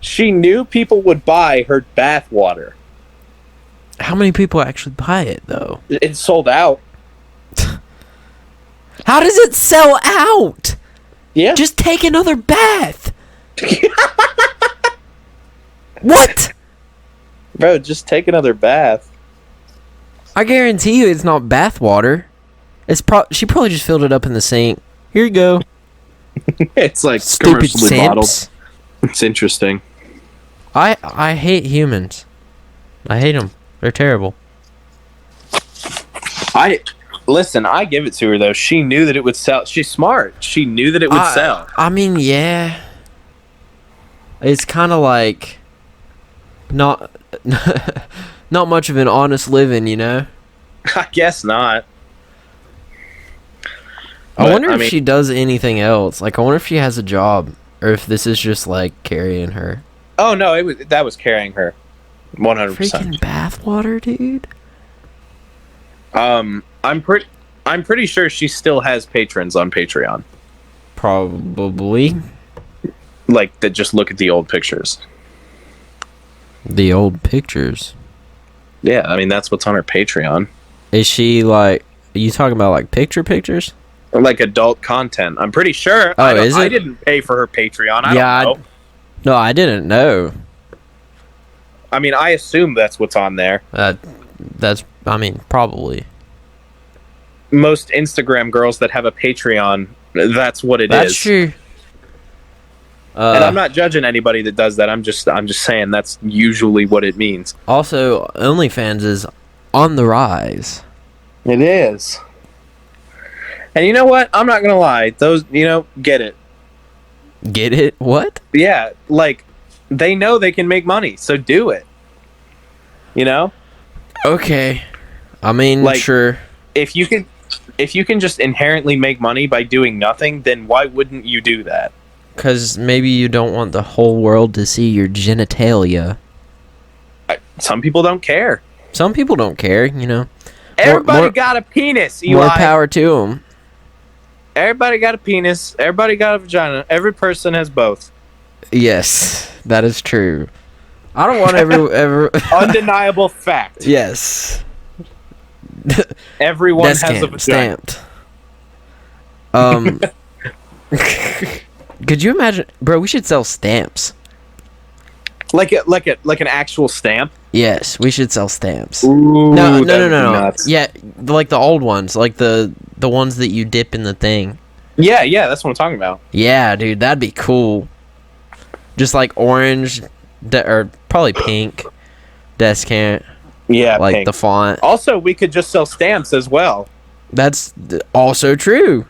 She knew people would buy her bathwater. How many people actually buy it, though? It's sold out. How does it sell out? Yeah. Just take another bath. What? Bro, just take another bath. I guarantee you it's not bath water. She probably just filled it up in the sink. Here you go. It's like stupid commercially simps. bottled. It's interesting. I hate humans. I hate them. They're terrible. I give it to her though. She knew that it would sell. She's smart. She knew that it would sell. I mean, yeah. It's kind of like not much of an honest living, you know? I guess not. I wonder if she does anything else. Like, I wonder if she has a job, or if this is just like carrying her. Oh no, that was carrying her. 100%. Freaking bathwater, dude. I'm pretty sure she still has patrons on Patreon. Probably. Like, that just look at the old pictures. The old pictures? Yeah, I mean, that's what's on her Patreon. Is she, like... Are you talking about, like, pictures? Or, like, adult content. I'm pretty sure. Oh, is it? I didn't pay for her Patreon. I don't know. No, I didn't know. I mean, I assume that's what's on there. Probably. Most Instagram girls that have a Patreon, that's what it is. That's true. And I'm not judging anybody that does that. I'm just saying that's usually what it means. Also, OnlyFans is on the rise. It is. And you know what? I'm not gonna lie. Those, get it. Get it? What? Yeah, like, they know they can make money, so do it. You know? Okay. I mean, like, sure. If you can if you can just inherently make money by doing nothing, then why wouldn't you do that? Because maybe you don't want the whole world to see your genitalia. Some people don't care. Some people don't care, you know. Everybody got a penis, Eli. More power to them. Everybody got a penis. Everybody got a vagina. Every person has both. Yes, that is true. I don't want every undeniable fact. Yes. Everyone has a vagina. Stamped. Could you imagine, bro? We should sell stamps. Like an actual stamp. Yes, we should sell stamps. Ooh, no. Nuts. Yeah, like the old ones, like the ones that you dip in the thing. Yeah, that's what I'm talking about. Yeah, dude, that'd be cool. Just like orange, or probably pink, Descant. Yeah, like pink. The font. Also, we could just sell stamps as well. That's also true.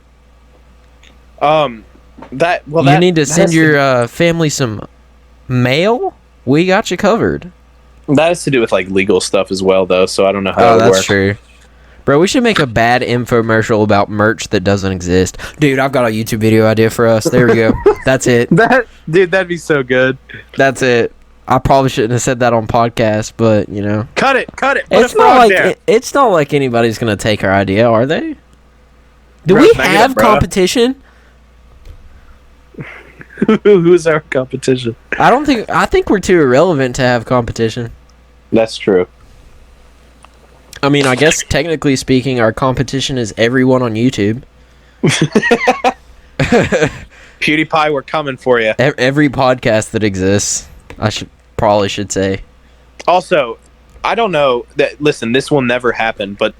You need to send your family some mail. We got you covered. That has to do with like legal stuff as well, though. So I don't know how. Oh, that's true. Bro, we should make a bad infomercial about merch that doesn't exist. Dude, I've got a YouTube video idea for us. There we go. That's it. That'd be so good. That's it. I probably shouldn't have said that on podcast, but you know. Cut it. It's not like anybody's gonna take our idea, are they? Do we have competition? Who's our competition? I think we're too irrelevant to have competition. That's true. I mean, I guess technically speaking, our competition is everyone on YouTube. PewDiePie, we're coming for you. Every podcast that exists, I probably should say. Also, I don't know that. Listen, this will never happen, but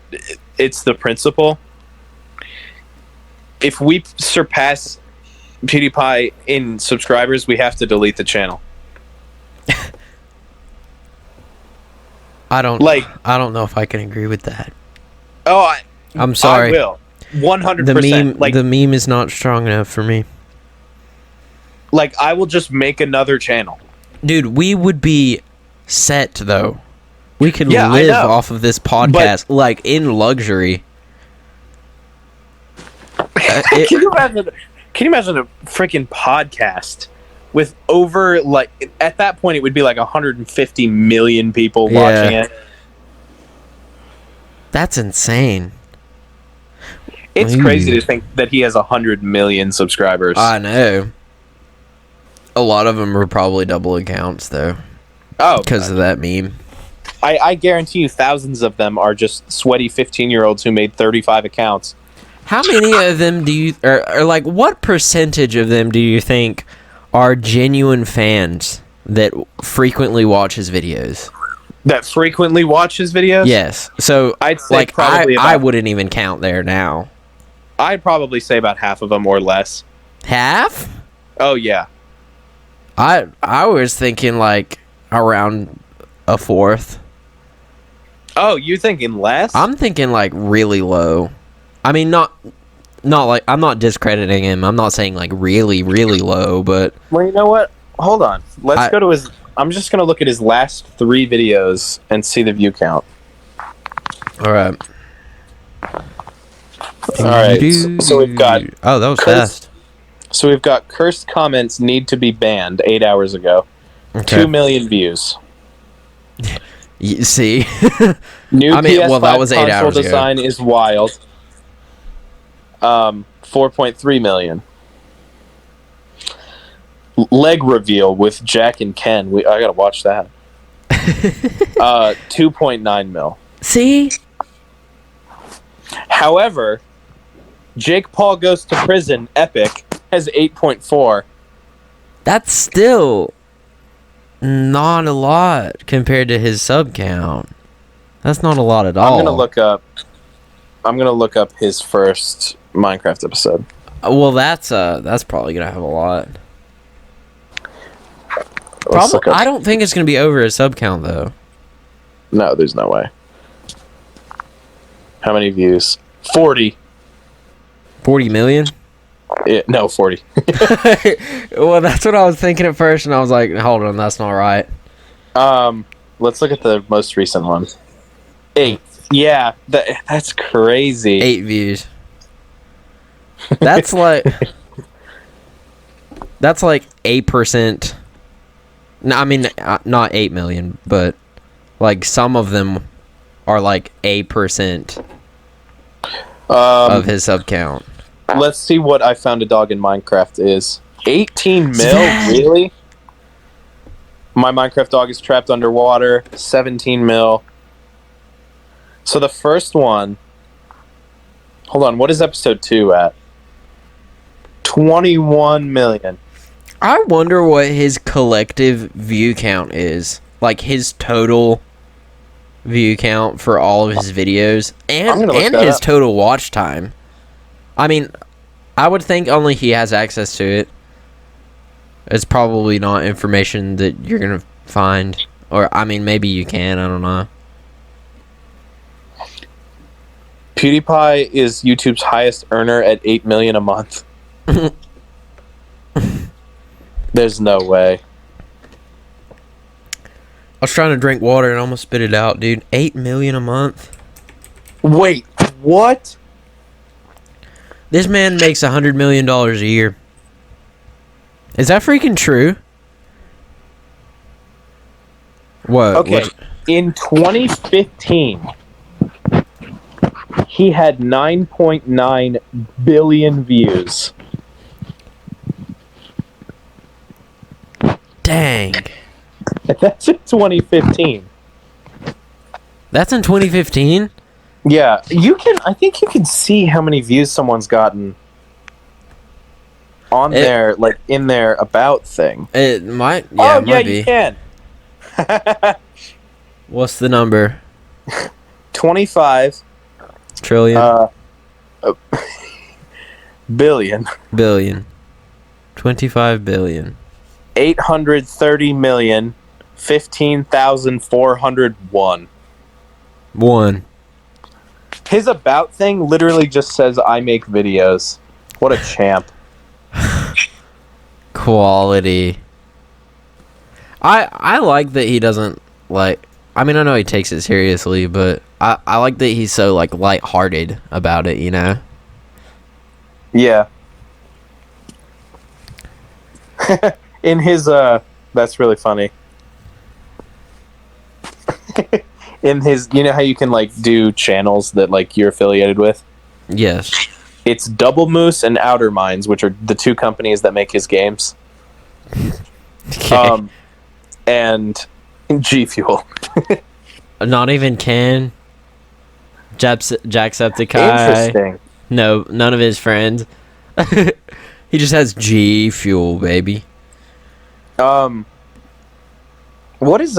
it's the principle. If we surpass PewDiePie in subscribers, we have to delete the channel. I don't know if I can agree with that. Oh, I'm sorry. I will. 100%. The meme is not strong enough for me. Like, I will just make another channel. Dude, we would be set though. We could live off of this podcast like in luxury. Can you imagine a freaking podcast with over, like, at that point it would be like 150 million people watching it. That's insane. It's crazy to think that he has 100 million subscribers. I know. A lot of them are probably double accounts though. Oh, because of that meme. I guarantee you thousands of them are just sweaty 15-year-olds who made 35 accounts. How many of them do you, or like what percentage of them do you think are genuine fans that frequently watch his videos? That frequently watch his videos? Yes. So I'd say like I wouldn't even count there now. I'd probably say about half of them or less. Half? Oh yeah. I was thinking like around a fourth. Oh, you thinking less? I'm thinking like really low. I mean, not like, I'm not discrediting him. I'm not saying like really, really low, but... Well, you know what? Hold on. Let's go to his... I'm just going to look at his last 3 videos and see the view count. Alright. Alright, so we've got... Oh, that was fast. So we've got cursed comments need to be banned 8 hours ago. Okay. 2 million views. You see? New PS5 that was 8 hours design ago. Is wild. 4.3 million. Leg reveal with Jack and Ken. I gotta watch that. 2.9 mil. See? However, Jake Paul goes to prison. Epic has 8.4. That's still not a lot compared to his sub count. That's not a lot at all. I'm gonna look up his first Minecraft episode. Well, that's probably gonna have a lot. I don't think it's gonna be over a sub count though. No, there's no way. How many views? 40. 40 million? No, 40. Well, that's what I was thinking at first, and I was like, hold on, that's not right. Let's look at the most recent one. 8. Yeah, that's crazy. 8 views. That's like 8%. No, I mean not 8 million, but like some of them are like 8% of his sub count. Let's see what I found a dog in Minecraft is. 18 mil, Sven! really? My Minecraft dog is trapped underwater. 17 mil. So the first one. Hold on, what is episode 2 at? 21 million. I wonder what his collective view count is. Like his total view count for all of his videos and his total watch time. I mean, I would think only he has access to it. It's probably not information that you're going to find. Or, I mean, maybe you can. I don't know. PewDiePie is YouTube's highest earner at 8 million a month. There's no way. I was trying to drink water and almost spit it out, dude. 8 million a month? Wait, what? This man makes $100 million a year. Is that freaking true? What? Okay, What? in 2015, he had 9.9 billion views. Dang. That's in 2015. That's in 2015? Yeah, I think you can see how many views someone's gotten on their, like, in their about thing. It might, yeah, it might be. You can. What's the number? 25 trillion? billion. Billion. 25 billion. 830 million 15,401. One. His about thing literally just says I make videos. What a champ. Quality. I like that he doesn't like, I mean, I know he takes it seriously, but I like that he's so like lighthearted about it, you know? Yeah. In his that's really funny. In his, you know how you can like do channels that like you're affiliated with? Yes. It's Double Moose and Outer Minds, which are the two companies that make his games. Okay. And G Fuel. Not even Ken. Jacksepticeye. Interesting. No, none of his friends. He just has G Fuel, baby. What is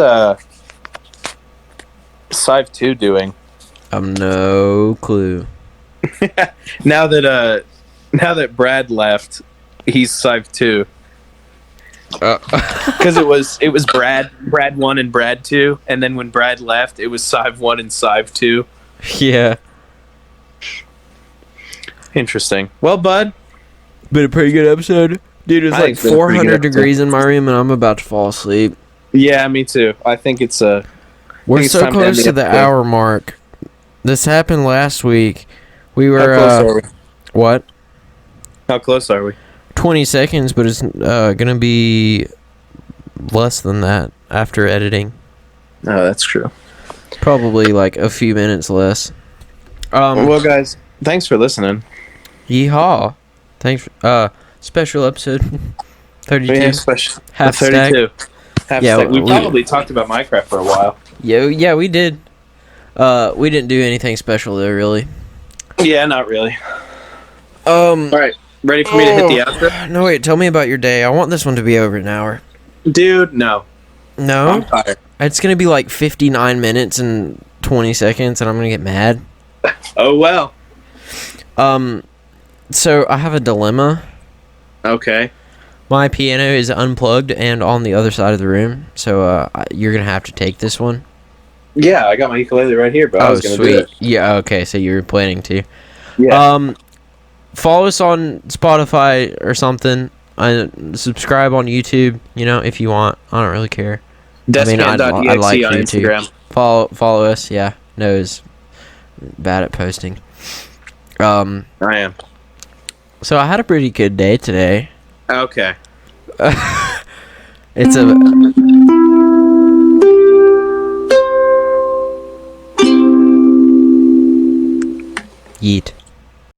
Civ 2 doing? No clue. Now that Brad left, he's Civ 2. Because it was Brad 1 and Brad 2, and then when Brad left, it was Civ 1 and Civ 2. Yeah. Interesting. Well, bud, Been a pretty good episode. Dude, it's like 400 degrees in my room and I'm about to fall asleep. Yeah, me too. I think it's we're so close to the hour mark. This happened last week. We were How close are we? What? How close are we? 20 seconds, but it's gonna be less than that after editing. Oh, that's true. Probably like a few minutes less. Well, guys, thanks for listening. Yeehaw. Thanks. Special episode 32. Yeah, special. Half 32. Half Yeah, stack. We probably talked about Minecraft for a while. Yeah, we did. We didn't do anything special though, really. Yeah, not really. All right, ready for me to hit the outro? No, wait. Tell me about your day. I want this one to be over an hour. Dude, no. No? I'm tired. It's gonna be like 59 minutes and 20 seconds, and I'm gonna get mad. Oh, well. So I have a dilemma. Okay. My piano is unplugged and on the other side of the room, so you're gonna have to take this one. Yeah, I got my ukulele right here, but I was gonna do it. Yeah, okay, so you were planning to. Yeah. Follow us on Spotify or something. Subscribe on YouTube, you know, if you want. I don't really care. Descant.exe I like on Instagram. Follow us, yeah. No, is bad at posting. I am. So I had a pretty good day today. Okay. It's a yeet.